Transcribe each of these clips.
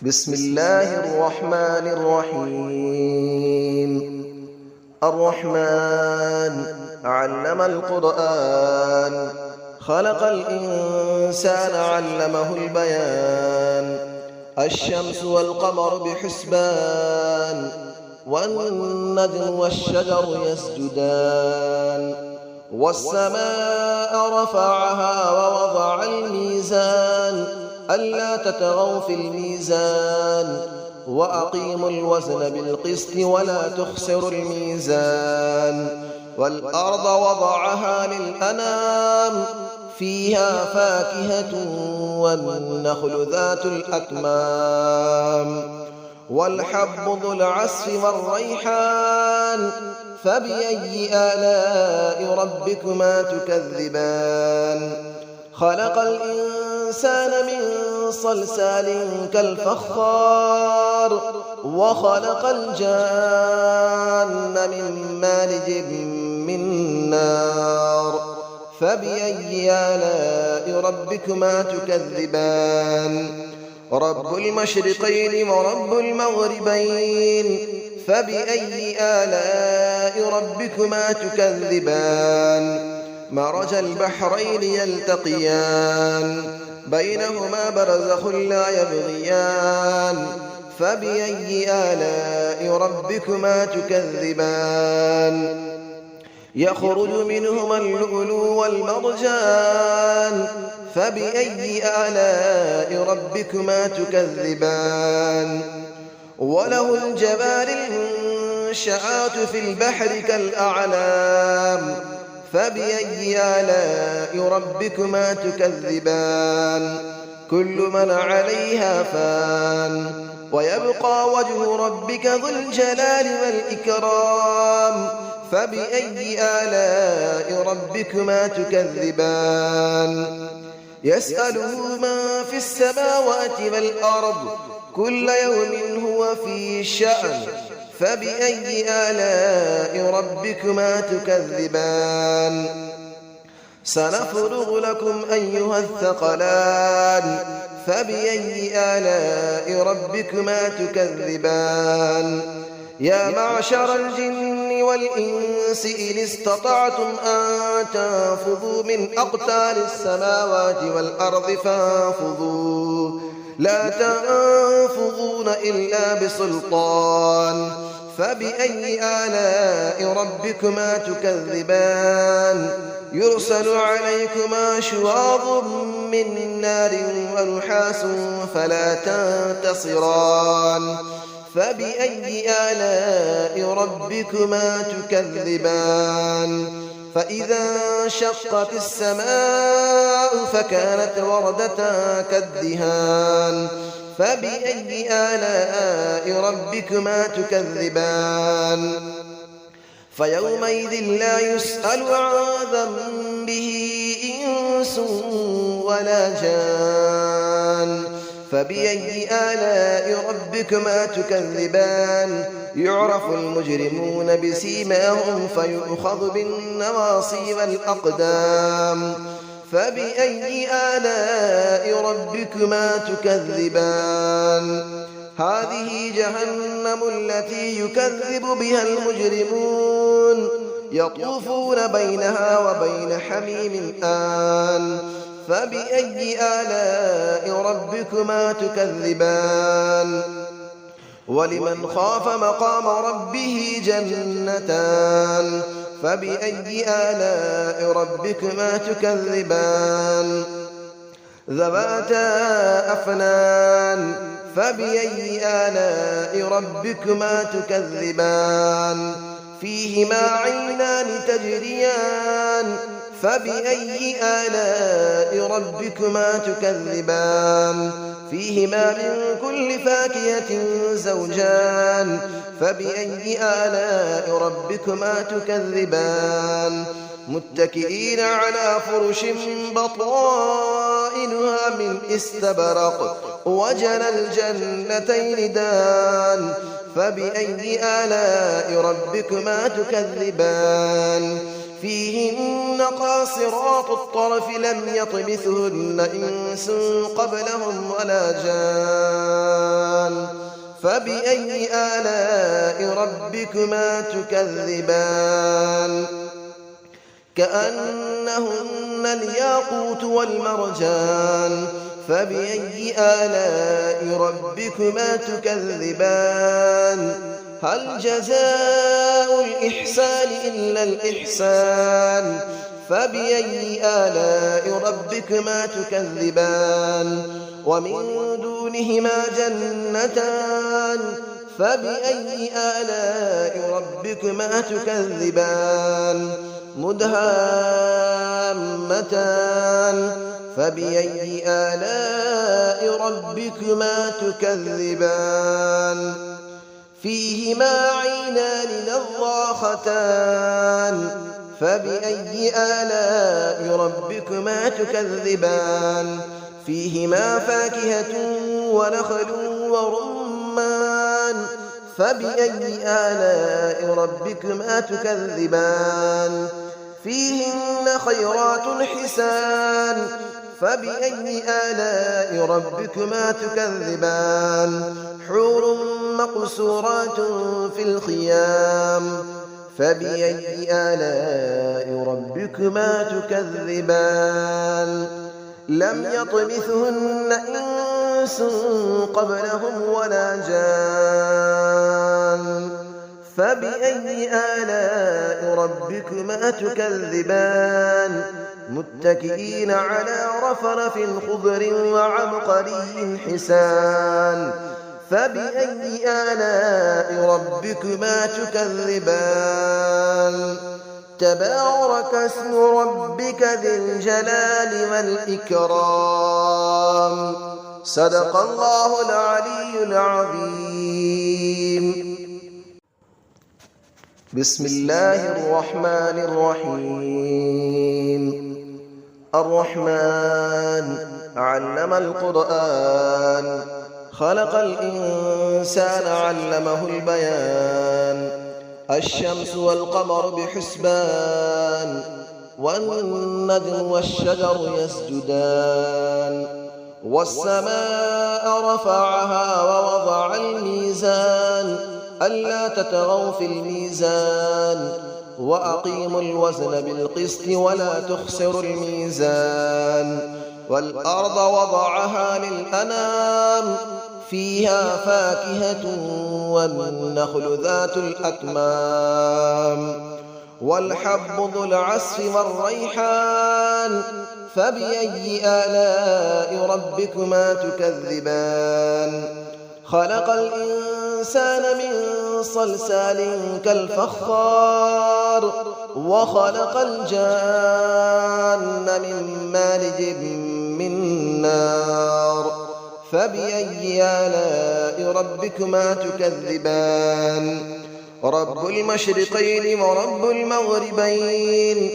بسم الله الرحمن الرحيم. الرحمن علم القرآن، خلق الإنسان علمه البيان. الشمس والقمر بحسبان، والنجم والشجر يسجدان. والسماء رفعها ووضع الميزان، ألا تطغوا في الميزان، وأقيموا الوزن بالقسط ولا تخسروا الميزان. والأرض وضعها للأنام، فيها فاكهة والنخل ذات الأكمام. والحب ذو العصف والريحان، فبأي آلاء ربكما تكذبان. خلق الإنسان من صلصال كالفخار، وخلق الجان من مارج من نار. فبأي آلاء ربكما تكذبان. رب المشرقين ورب المغربين، فبأي آلاء ربكما تكذبان. مرج البحرين يلتقيان، بينهما برزخ لا يبغيان. فبأي آلاء ربكما تكذبان. يخرج منهما اللؤلؤ والمرجان، فبأي آلاء ربكما تكذبان. وله الجوار المنشآت في البحر كالأعلام، فبأي آلاء ربكما تكذبان. كل من عليها فان، ويبقى وجه ربك ذو الجلال والإكرام. فبأي آلاء ربكما تكذبان. يسأله من في السماوات والأرض، كل يوم هو في شأن. فبأي آلاء ربكما تكذبان. سنفرغ لكم أيها الثقلان، فبأي آلاء ربكما تكذبان. يا معشر الجن والإنس إن استطعتم أن تنفذوا من أقطار السماوات والأرض فانفذوا، لا تنفذون إلا بسلطان. فبأي آلاء ربكما تكذبان. يرسل عليكما شواظ من نار ونحاس فلا تنتصران. فبأي آلاء ربكما تكذبان. فإذا انشقت السماء فكانت وردة كالدهان. فبأي آلاء ربكما تكذبان. فيومئذ لا يسأل عن ذنبه إنس ولا جان. فبأي آلاء ربكما تكذبان. يعرف المجرمون بسيماهم فيؤخذ بالنواصي والأقدام. فبأي آلاء ربكما تكذبان. هذه جهنم التي يكذب بها المجرمون، يطوفون بينها وبين حميم آن. فبأي آلاء ربكما تكذبان. ولمن خاف مقام ربه جنتان. فبأي آلاء ربكما تكذبان. ذواتا أفنان. فبأي آلاء ربكما تكذبان. فيهما عينان تجريان. فبأي آلاء ربكما تكذبان. فيهما من كل فاكهة زوجان. فبأي آلاء ربكما تكذبان. متكئين على فرش بطائنها من استبرق، وجنى الجنتين دان. فبأي آلاء ربكما تكذبان. فيهن قاصرات الطرف لم يطمثهن إنس قبلهم ولا جان. فبأي آلاء ربكما تكذبان كأنهن الياقوت والمرجان فبأي آلاء ربكما تكذبان هل جزاء الإحسان إلا الإحسان فبأي آلاء ربكما تكذبان ومن دونهما جنتان فبأي آلاء ربكما تكذبان مدهامتان فبأي آلاء ربكما تكذبان فيهما عينان نضاختان فبأي آلاء ربكما تكذبان فيهما فاكهة ونخل ورمان فبأي آلاء ربكما تكذبان فيهن خيرات حسان فبأي آلاء ربكما تكذبان حور مقصورات في الخيام فبأي آلاء ربكما تكذبان لم يطمثهن إنس قبلهم ولا جان فبأي آلاء ربكما تكذبان متكئين على رفرف خضر وعبقري حسان فبأي آلاء ربكما تكذبان تبارك اسم ربك ذي الجلال والإكرام صدق الله العلي العظيم بسم الله الرحمن الرحيم الرحمن علم القرآن خلق الإنسان علمه البيان الشمس والقمر بحسبان والنجم والشجر يسجدان والسماء رفعها ووضع الميزان ألا تطغوا في الميزان وأقيموا الوزن بالقسط ولا تخسروا الميزان والأرض وضعها للأنام فيها فاكهة والنخل ذات الأكمام والحب ذو العصف والريحان فبأي آلاء ربكما تكذبان خلق الإنسان من صلصال كالفخار وخلق الجان من مارج من نار فبأي آلاء ربكما تكذبان رب المشرقين ورب المغربين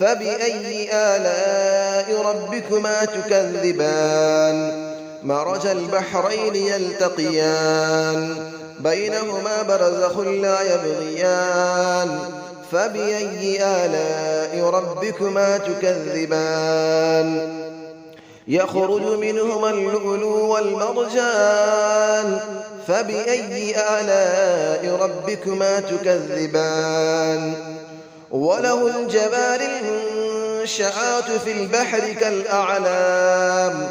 فبأي آلاء ربكما تكذبان مرج البحرين يلتقيان بينهما برزخ لا يبغيان فبأي آلاء ربكما تكذبان يخرج منهما اللؤلؤ والمرجان فبأي آلاء ربكما تكذبان وله الجبال المنشآت في البحر كالأعلام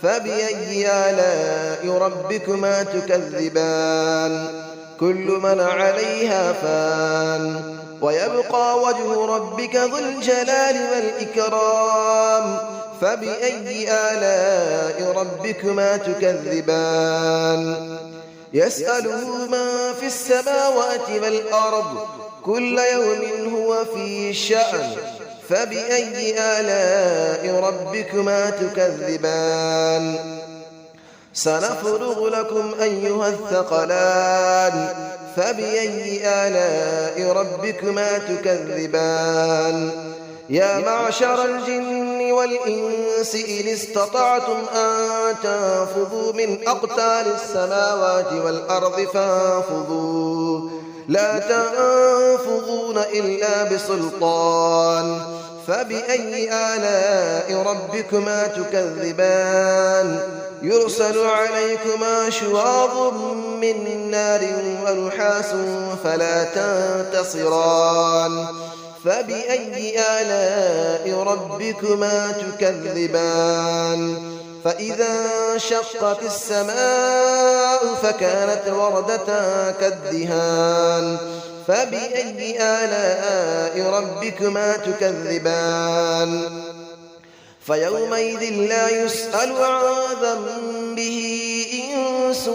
فبأي آلاء ربكما تكذبان كل من عليها فان ويبقى وجه ربك ذو الجلال والإكرام فبأي آلاء ربكما تكذبان يسأله من في السماوات والأرض كل يوم هو في شأن فبأي آلاء ربكما تكذبان سنفرغ لكم أيها الثقلان فبأي آلاء ربكما تكذبان يا معشر الجن والإنس إن استطعتم أن تنفذوا من أقطار السماوات والأرض فانفذوا لا تنفذون إلا بسلطان فبأي آلاء ربكما تكذبان يرسل عليكما شواظ من نار ونحاس فلا تنتصران فبأي آلاء ربكما تكذبان فإذا انشقت السماء فكانت وردة كالدهان فبأي آلاء ربكما تكذبان فيومئذ لا يسأل عن ذنبه إنس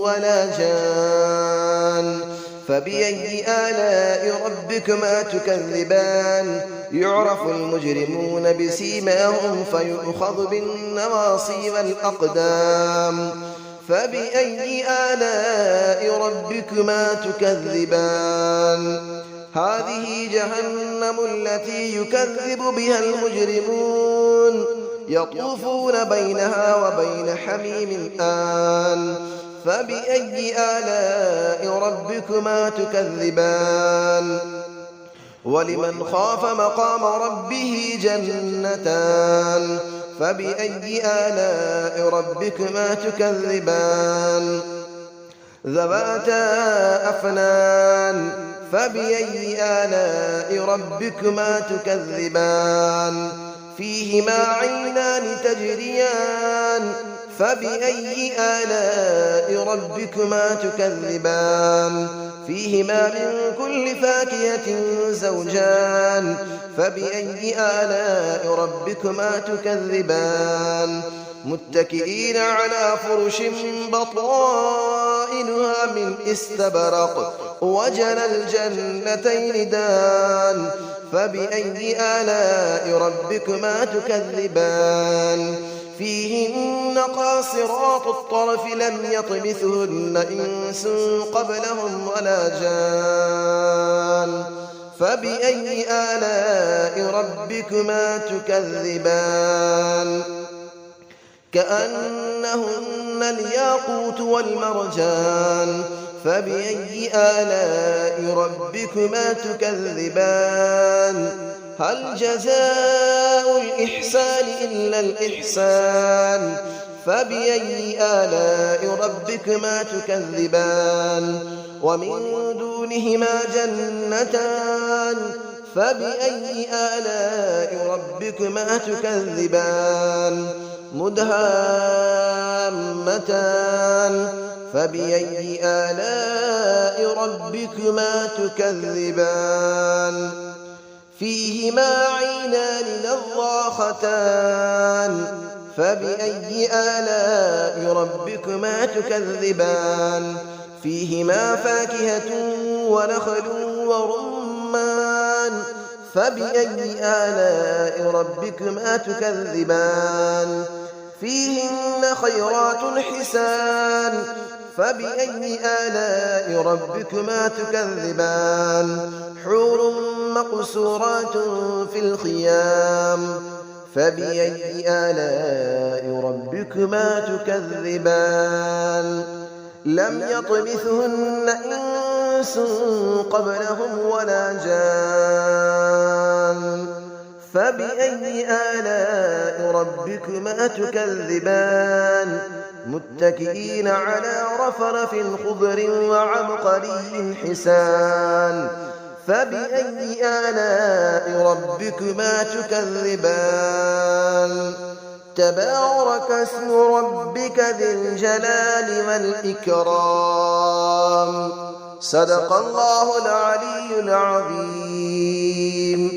ولا جان فبأي آلاء ربكما تكذبان يعرف المجرمون بسيماهم فيؤخذ بالنواصي والأقدام فبأي آلاء ربكما تكذبان هذه جهنم التي يكذب بها المجرمون يطوفون بينها وبين حميم آن فبأي آلاء ربكما تكذبان ولمن خاف مقام ربه جنتان فبأي آلاء ربكما تكذبان ذواتا أفنان فبأي آلاء ربكما تكذبان فيهما عينان تجريان فبأي آلاء ربكما تكذبان فيهما من كل فاكهة زوجان فبأي آلاء ربكما تكذبان متكئين على فرش بطائنها من استبرق وجنى الجنتين دان فبأي آلاء ربكما تكذبان فيهن قاصرات الطرف لم يطمثهن إنس قبلهم ولا جان فبأي آلاء ربكما تكذبان كأنهن الياقوت والمرجان فبأي آلاء ربكما تكذبان هل جزاء الإحسان إلا الإحسان فبأي آلاء ربكما تكذبان ومن دونهما جنتان فبأي آلاء ربكما تكذبان مدهامتان فبأي آلاء ربكما تكذبان فيهما عينان نضاختان فبأي آلاء ربكما تكذبان فيهما فاكهة ونخل ورمان فبأي آلاء ربكما تكذبان فيهن خيرات حسان فبأي آلاء ربكما تكذبان حور مقصورات في الخيام فبأي آلاء ربكما تكذبان لم يطمثهن إنس قبلهم ولا جان فبأي آلاء ربكما تكذبان متكئين على رفرف خضر وعبقري حسان فبأي آلاء ربكما تكذبان تبارك اسم ربك ذي الجلال والإكرام صدق الله العلي العظيم.